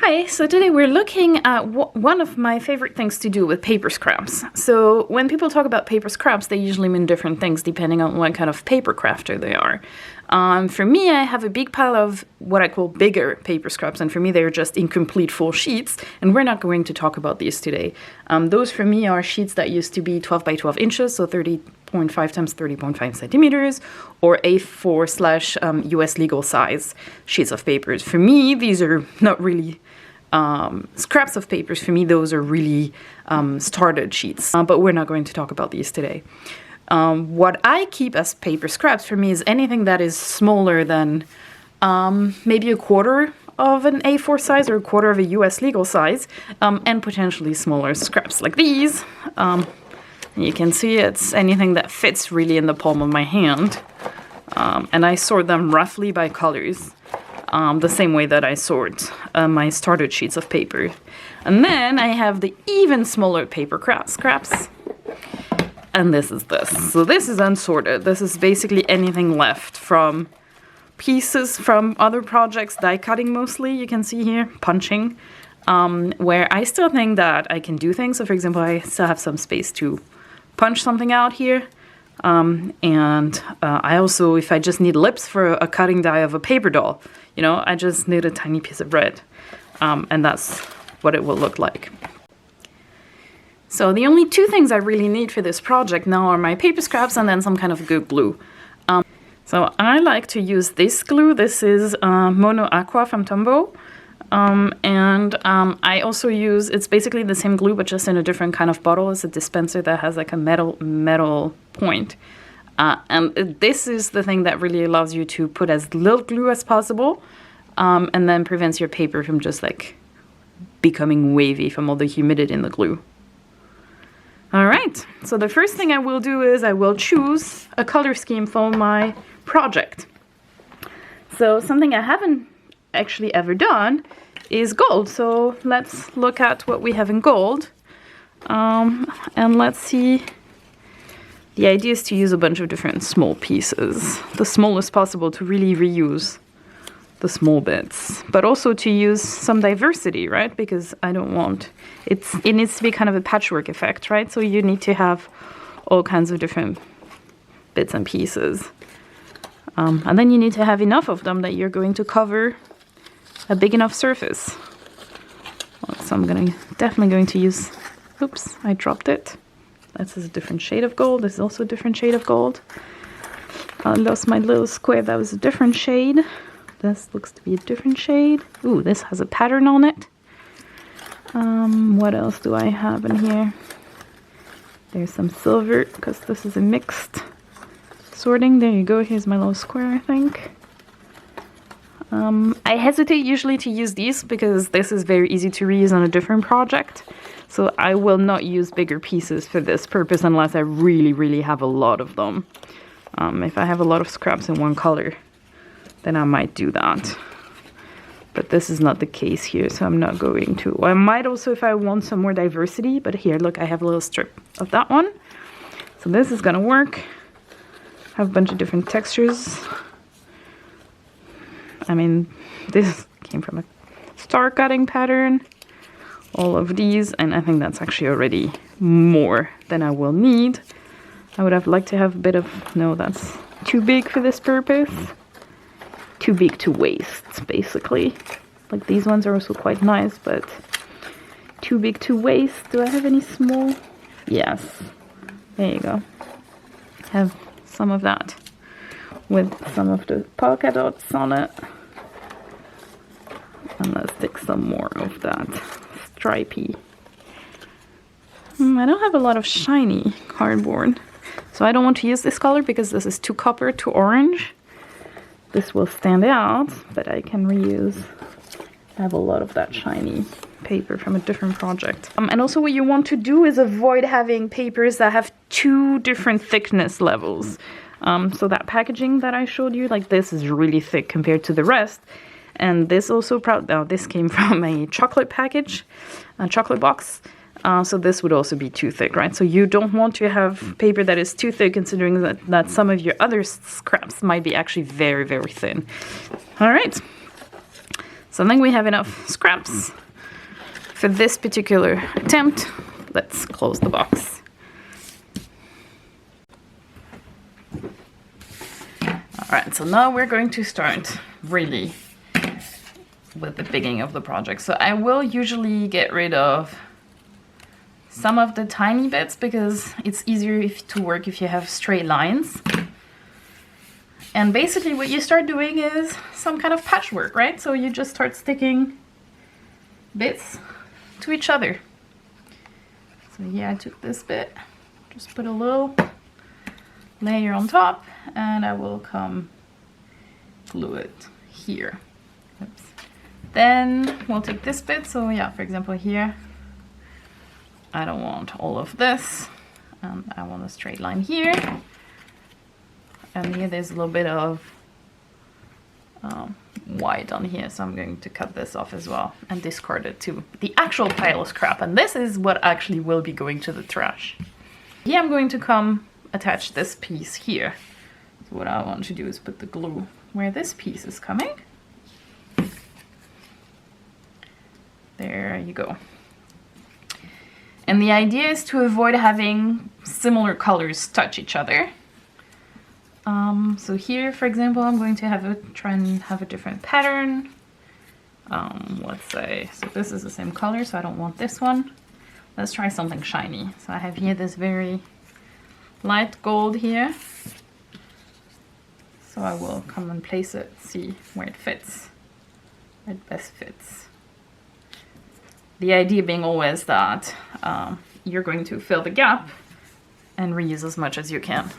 Hi, so today we're looking at one of my favorite things to do with paper scraps. So when people talk about paper scraps, they usually mean different things depending on what kind of paper crafter they are. For me, I have a big pile of what I call bigger paper scraps, and for me they're just incomplete full sheets, and we're not going to talk about these today. Those for me are sheets that used to be 12 by 12 inches, so 30.5 times 30.5 centimeters, or A4/ US legal size sheets of papers. For me, these are not really scraps of papers. For me, those are really started sheets, but we're not going to talk about these today. What I keep as paper scraps for me is anything that is smaller than maybe a quarter of an A4 size or a quarter of a US legal size, and potentially smaller scraps like these. You can see it's anything that fits really in the palm of my hand, and I sort them roughly by colors. The same way that I sort my started sheets of paper. And then I have the even smaller paper scraps. And this is this. So this is unsorted. This is basically anything left from pieces from other projects, die cutting mostly, you can see here, punching, where I still think that I can do things. So for example, I still have some space to punch something out here. I also, if I just need lips for a cutting die of a paper doll, I just need a tiny piece of red, and that's what it will look like. So the only two things I really need for this project now are my paper scraps and then some kind of good glue. So I like to use this glue. This is Mono Aqua from Tombow. I also use, it's basically the same glue, but just in a different kind of bottle. It's a dispenser that has like a metal point. This is the thing that really allows you to put as little glue as possible, and then prevents your paper from just like becoming wavy from all the humidity in the glue. All right, so the first thing I will do is I will choose a color scheme for my project. So something I haven't actually ever done is gold. So let's look at what we have in gold, and let's see. The idea is to use a bunch of different small pieces, the smallest possible, to really reuse the small bits, but also to use some diversity, right? Because I don't want, it needs to be kind of a patchwork effect, right? So you need to have all kinds of different bits and pieces. And then you need to have enough of them that you're going to cover a big enough surface. So I'm definitely going to use, oops, I dropped it. This is a different shade of gold. This is also a different shade of gold. I lost my little square. That was a different shade. This looks to be a different shade. Ooh, this has a pattern on it. What else do I have in here? There's some silver, because this is a mixed sorting. There you go. Here's my little square, I think. I hesitate usually to use these because this is very easy to reuse on a different project. So I will not use bigger pieces for this purpose unless I really, really have a lot of them. If I have a lot of scraps in one color, then I might do that. But this is not the case here, so I'm not going to. I might also if I want some more diversity, but here, look, I have a little strip of that one. So this is gonna work. Have a bunch of different textures. I mean, this came from a star cutting pattern. All of these, and I think that's actually already more than I will need. I would have liked to have a bit of, no, that's too big for this purpose. Too big to waste, basically. Like these ones are also quite nice, but too big to waste. Do I have any small? Yes. There you go. Have some of that with some of the polka dots on it. And let's stick some more of that stripey. I don't have a lot of shiny cardboard, so I don't want to use this color because this is too copper, too orange. This will stand out, but I can reuse. I have a lot of that shiny paper from a different project. And also what you want to do is avoid having papers that have two different thickness levels. So that packaging that I showed you, like this is really thick compared to the rest. And this also, this came from a chocolate package, a chocolate box. So this would also be too thick, right? So you don't want to have paper that is too thick, considering that some of your other scraps might be actually very, very thin. All right. So I think we have enough scraps for this particular attempt. Let's close the box. Alright, so now we're going to start really with the beginning of the project. So I will usually get rid of some of the tiny bits because it's easier to work if you have straight lines. And basically what you start doing is some kind of patchwork, right? So you just start sticking bits to each other. So here I took this bit, just put a little layer on top, and I will come glue it here. Oops. Then we'll take this bit. So yeah, for example here, I don't want all of this, and I want a straight line here. And here there's a little bit of white on here, so I'm going to cut this off as well and discard it to the actual pile of scrap. And this is what actually will be going to the trash. Here I'm going to come attach this piece here. So what I want to do is put the glue where this piece is coming. There you go. And the idea is to avoid having similar colors touch each other. So here, for example, I'm going to try and have a different pattern. Let's say, so this is the same color, so I don't want this one. Let's try something shiny. So I have here this very light gold here. So I will come and place it, see where it fits, where it best fits. The idea being always that you're going to fill the gap and reuse as much as you can.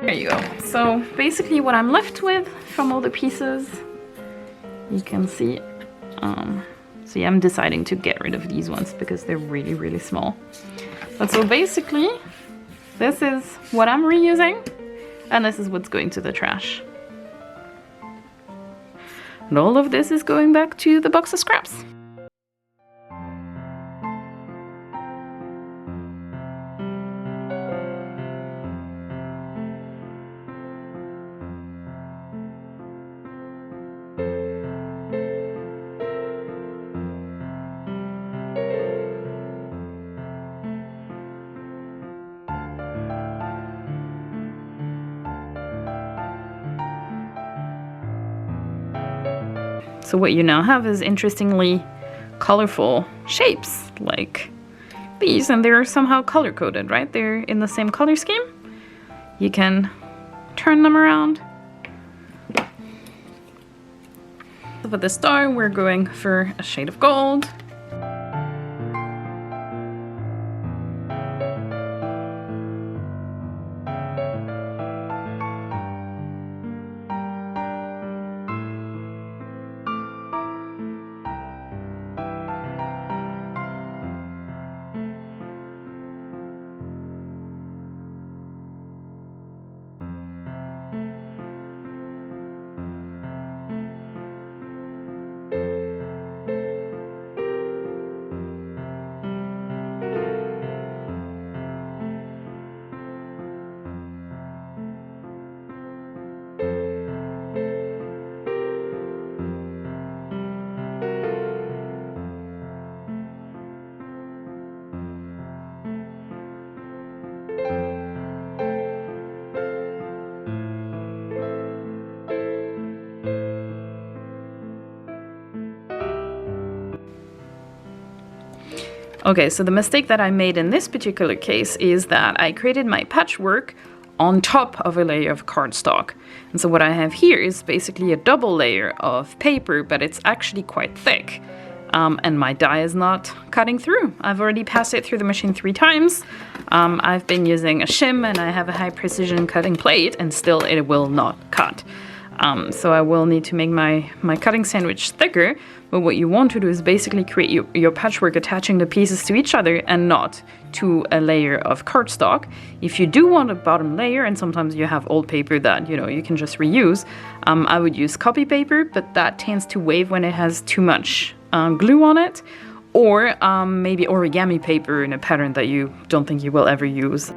There you go. So basically what I'm left with from all the pieces, you can see, So yeah, I'm deciding to get rid of these ones because they're really, really small. But so basically, this is what I'm reusing, and this is what's going to the trash. And all of this is going back to the box of scraps. So what you now have is interestingly colorful shapes like these, and they're somehow color-coded, right? They're in the same color scheme. You can turn them around. So for the star, we're going for a shade of gold. Okay, so the mistake that I made in this particular case is that I created my patchwork on top of a layer of cardstock. And so what I have here is basically a double layer of paper, but it's actually quite thick. And my die is not cutting through. I've already passed it through the machine 3 times. I've been using a shim and I have a high precision cutting plate, and still it will not cut. So I will need to make my cutting sandwich thicker, but what you want to do is basically create your patchwork attaching the pieces to each other and not to a layer of cardstock. If you do want a bottom layer, and sometimes you have old paper that you can just reuse, I would use copy paper, but that tends to wave when it has too much glue on it, or maybe origami paper in a pattern that you don't think you will ever use.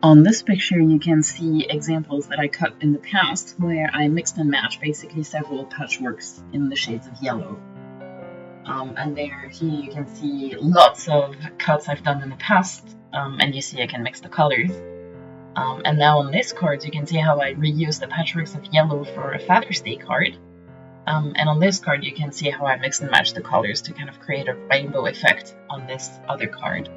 On this picture, you can see examples that I cut in the past where I mixed and matched basically several patchworks in the shades of yellow. And here you can see lots of cuts I've done in the past, and you see I can mix the colors. And now on this card, you can see how I reused the patchworks of yellow for a Father's Day card. And on this card, you can see how I mixed and matched the colors to kind of create a rainbow effect on this other card.